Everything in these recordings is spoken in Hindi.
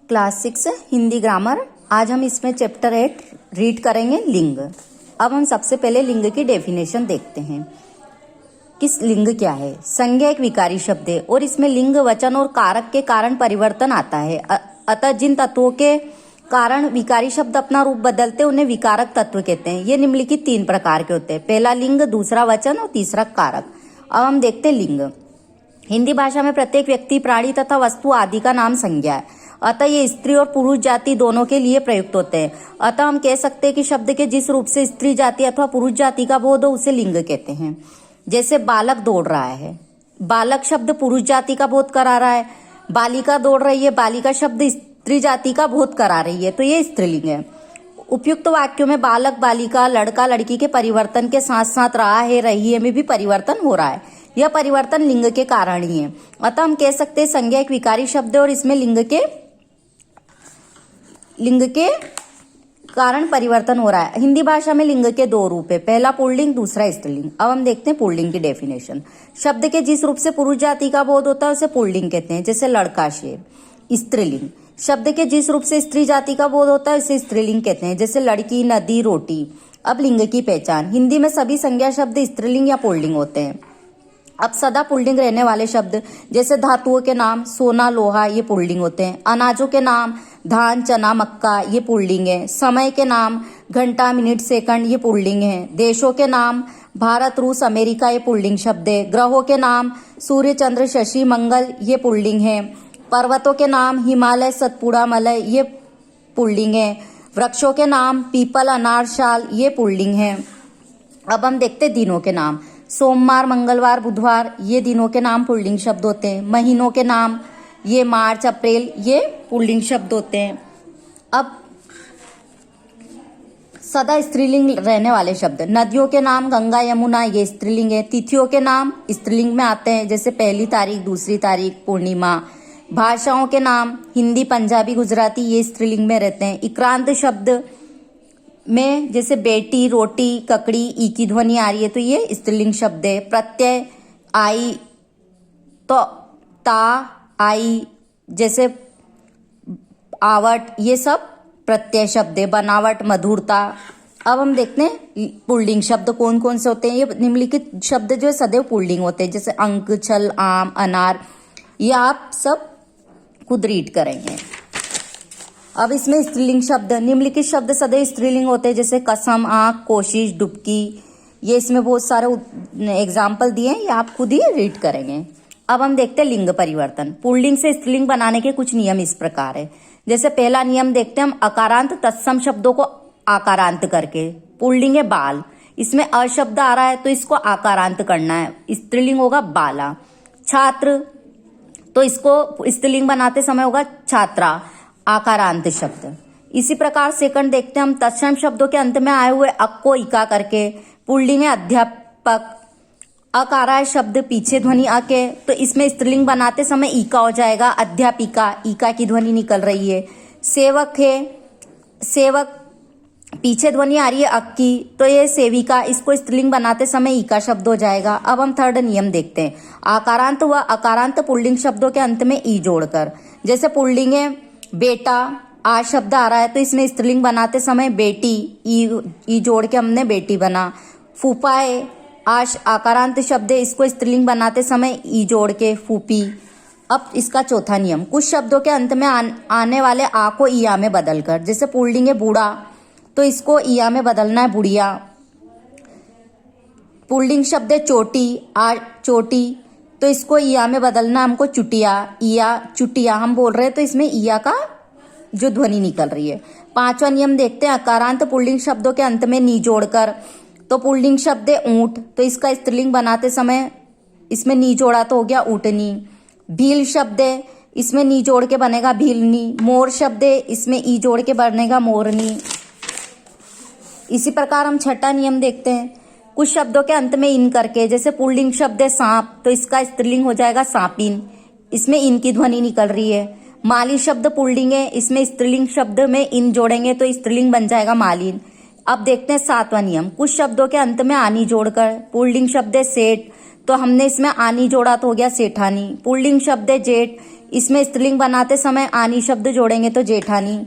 Class 6 Hindi grammar. आज हम इसमें चैप्टर 8 रीड करेंगे लिंग। अब हम सबसे पहले लिंग की डेफिनेशन देखते हैं। किस लिंग क्या है? संज्ञा एक विकारी शब्द है और इसमें लिंग, वचन और कारक के कारण परिवर्तन आता है। अतः जिन तत्वों के कारण विकारी शब्द अपना रूप बदलते हैं उन्हें विकारक तत्व कहते हैं। ये निम्नलिखित 3 प्रकार के होते हैं। पहला लिंग, दूसरा वचन और तीसरा कारक। अब हम देखते हैं लिंग। हिंदी भाषा में प्रत्येक व्यक्ति, प्राणी तथा वस्तु आदि का नाम संज्ञा है। अतः ये स्त्री और पुरुष जाति दोनों के लिए प्रयुक्त होते हैं। अतः हम कह सकते हैं कि शब्द के जिस रूप से स्त्री जाति अथवा पुरुष जाति का बोध हो उसे लिंग कहते हैं। जैसे बालक दौड़ रहा है, बालक शब्द पुरुष जाति का बोध करा रहा है। बालिका दौड़ रही है, बालिका शब्द स्त्री जाति का बोध करा रही है, तो ये स्त्रीलिंग है। उपयुक्त वाक्यों में बालक, बालिका, लड़का, लड़की के परिवर्तन के साथ साथ रहा है, रही है में भी परिवर्तन हो रहा है। यह परिवर्तन लिंग के कारण ही है। अतः हम कह सकते हैं संज्ञा एक विकारी शब्द है और इसमें लिंग के कारण परिवर्तन हो रहा है। हिंदी भाषा में लिंग के 2 रूप है, पहला पुल्लिंग, दूसरा स्त्रीलिंग। अब हम देखते हैं पुल्लिंग की डेफिनेशन। शब्द के जिस रूप से पुरुष जाति का बोध होता है उसे पुल्लिंग कहते हैं, जैसे लड़का, शेर। स्त्रीलिंग शब्द के जिस रूप से स्त्री जाति का बोध होता है उसे स्त्रीलिंग कहते हैं, जैसे लड़की, नदी, रोटी। अब लिंग की पहचान। हिंदी में सभी संज्ञा शब्द स्त्रीलिंग या पुल्लिंग होते हैं। अब सदा पुल्लिंग रहने वाले शब्द जैसे धातुओं के नाम सोना, लोहा, ये पुल्लिंग होते हैं। अनाजों के नाम धान, चना, मक्का, ये पुल्लिंग है। समय के नाम घंटा, मिनट, सेकंड, ये पुल्लिंग है। देशों के नाम भारत, रूस, अमेरिका, ये पुल्लिंग शब्द है। ग्रहों के नाम सूर्य, चंद्र, शशि, मंगल, ये पुल्लिंग है। पर्वतों के नाम हिमालय, सतपुड़ा, मलय, ये पुल्लिंग है। वृक्षों के नाम पीपल, अनार, शाल, ये पुल्लिंग है। अब हम देखते दिनों के नाम। सोमवार, मंगलवार, बुधवार, ये दिनों के नाम पुल्लिंग शब्द होते हैं। महीनों के नाम ये मार्च, अप्रैल, ये पुल्लिंग शब्द होते हैं। अब सदा स्त्रीलिंग रहने वाले शब्द। नदियों के नाम गंगा, यमुना, ये स्त्रीलिंग है। तिथियों के नाम स्त्रीलिंग में आते हैं, जैसे पहली तारीख, दूसरी तारीख, पूर्णिमा। भाषाओं के नाम हिंदी, पंजाबी, गुजराती, ये स्त्रीलिंग में रहते हैं। इक्रांत शब्द में जैसे बेटी, रोटी, ककड़ी, ई की ध्वनि आ रही है तो ये स्त्रीलिंग शब्द है। प्रत्यय आई, तो ता, आई, जैसे आवट, ये सब प्रत्यय शब्द है। बनावट, मधुरता। अब हम देखते हैं पुल्लिंग शब्द कौन कौन से होते हैं। ये निम्नलिखित शब्द जो है सदैव पुल्लिंग होते हैं, जैसे अंक, छल, आम, अनार, ये आप सब खुद रीड करेंगे। अब इसमें स्त्रीलिंग शब्द, निम्नलिखित शब्द सदैव स्त्रीलिंग होते हैं, जैसे कसम, आंख, कोशिश, डुबकी, ये इसमें बहुत सारे एग्जाम्पल दिए हैं, ये आप खुद ही रीड करेंगे। अब हम देखते हैं लिंग परिवर्तन। पुल्लिंग से स्त्रीलिंग बनाने के कुछ नियम इस प्रकार है। जैसे पहला नियम देखते हैं हम, अकारांत तत्सम शब्दों को आकारांत करके। पुल्लिंग है बाल, इसमें अ शब्द आ रहा है तो इसको आकारांत करना है, स्त्रीलिंग होगा बाला। छात्र, तो इसको स्त्रीलिंग बनाते समय होगा छात्रा, आकारांत शब्द। इसी प्रकार सेकंड देखते हैं हम, तत्सम शब्दों के अंत में आए हुए अक को इका करके। पुल्लिंग है अध्यापक, अक आ रहा है शब्द पीछे ध्वनि अक है तो इसमें स्त्रीलिंग बनाते समय ईका हो जाएगा, अध्यापिका, ईका की ध्वनि निकल रही है। सेवक है, सेवक पीछे ध्वनि आ रही है अक की तो ये सेविका, इसको स्त्रीलिंग बनाते समय ईका शब्द हो जाएगा। अब हम थर्ड नियम देखते हैं, आकारांत व अकारांत पुल्लिंग शब्दों के अंत में ई जोड़कर। जैसे पुल्लिंग है बेटा, आ शब्द आ रहा है तो इसमें स्त्रीलिंग बनाते समय बेटी, ई जोड़ के हमने बेटी बना। फूफा है, आकारांत शब्द है, इसको स्त्रीलिंग बनाते समय ई जोड़ के फूफी। अब इसका चौथा नियम, कुछ शब्दों के अंत में आने वाले आ को इया में बदलकर। जैसे पुल्लिंग है बूढ़ा तो इसको इया में बदलना है बुढ़िया। पुल्लिंग शब्द है चोटी, चोटी, तो इसको इया में बदलना हमको चुटिया, इया, चुटिया हम बोल रहे हैं तो इसमें इया का जो ध्वनि निकल रही है। पांचवा नियम देखते हैं, अकारांत पुल्लिंग शब्दों के अंत में नी जोड़कर। तो पुल्लिंग शब्द है ऊंट तो इसका स्त्रीलिंग बनाते समय इसमें नी जोड़ा तो हो गया ऊँटनी। भील शब्द है, इसमें नी जोड़ के बनेगा भीलनी। मोर शब्द है, इसमें ई जोड़ के बनेगा मोरनी। इसी प्रकार हम छठा नियम देखते हैं, कुछ शब्दों के अंत में इन करके। जैसे पुल्लिंग शब्द है सांप तो इसका स्त्रीलिंग हो जाएगा सांपिन, इसमें इन की ध्वनि निकल रही है। माली शब्द पुल्लिंग है, इसमें स्त्रीलिंग शब्द में इन जोड़ेंगे तो स्त्रीलिंग बन जाएगा मालिन। अब देखते हैं सातवां नियम, कुछ शब्दों के अंत में आनी जोड़कर। पुल्लिंग शब्द है सेठ तो हमने इसमें आनी जोड़ा तो हो गया सेठानी। पुल्लिंग शब्द है जेठ, इसमें स्त्रीलिंग बनाते समय आनी शब्द जोड़ेंगे तो जेठानी।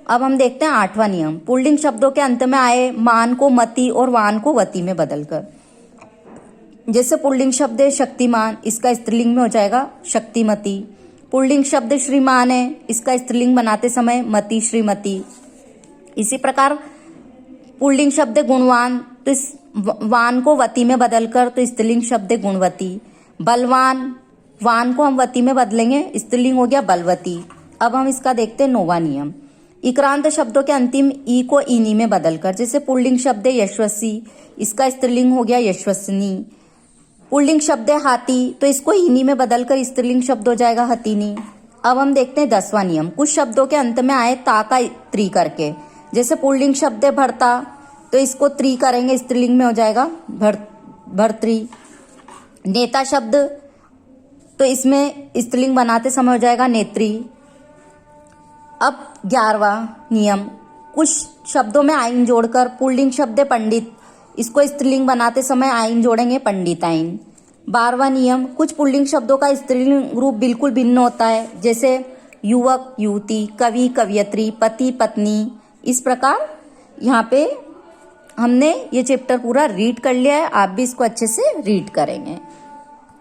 अब हम देखते हैं 8वां नियम, पुल्लिंग शब्दों के अंत में आए मान को मति और वान को वती में बदलकर। जैसे पुल्लिंग शब्द है शक्तिमान, इसका स्त्रीलिंग में हो जाएगा शक्तिमती। पुल्लिंग शब्द श्रीमान है, इसका स्त्रीलिंग बनाते समय मति श्रीमती। इसी प्रकार पुल्लिंग शब्द गुणवान, तो इस वान को वती में बदलकर तो स्त्रीलिंग शब्द गुणवती। बलवान, वान को हम वती में बदलेंगे, स्त्रीलिंग हो गया बलवती। अब हम इसका देखते हैं 9वां नियम, इक्रांत शब्दों के अंतिम ई को इनी में बदलकर। जैसे पुल्लिंग शब्द यशस्वी, इसका स्त्रीलिंग हो गया यशस्विनी। पुल्लिंग शब्द हाथी, तो इसको इनी में बदलकर स्त्रीलिंग शब्द हो जाएगा हथिनी। अब हम देखते हैं 10वां नियम, कुछ शब्दों के अंत में आए ता का त्री करके। जैसे पुल्लिंग शब्द भरता, तो इसको त्री करेंगे, स्त्रीलिंग में हो जाएगा भर्तृ। नेता शब्द, तो इसमें स्त्रीलिंग बनाते समय हो जाएगा नेत्री। अब 11वां नियम, कुछ शब्दों में आइन जोड़कर। पुल्लिंग शब्द पंडित, इसको स्त्रीलिंग बनाते समय आइन जोड़ेंगे पंडिताइन। 12वां नियम, कुछ पुल्लिंग शब्दों का स्त्रीलिंग रूप बिल्कुल भिन्न होता है, जैसे युवक युवती, कवि कवियत्री, पति पत्नी। इस प्रकार यहाँ पे हमने ये चैप्टर पूरा रीड कर लिया है, आप भी इसको अच्छे से रीड करेंगे।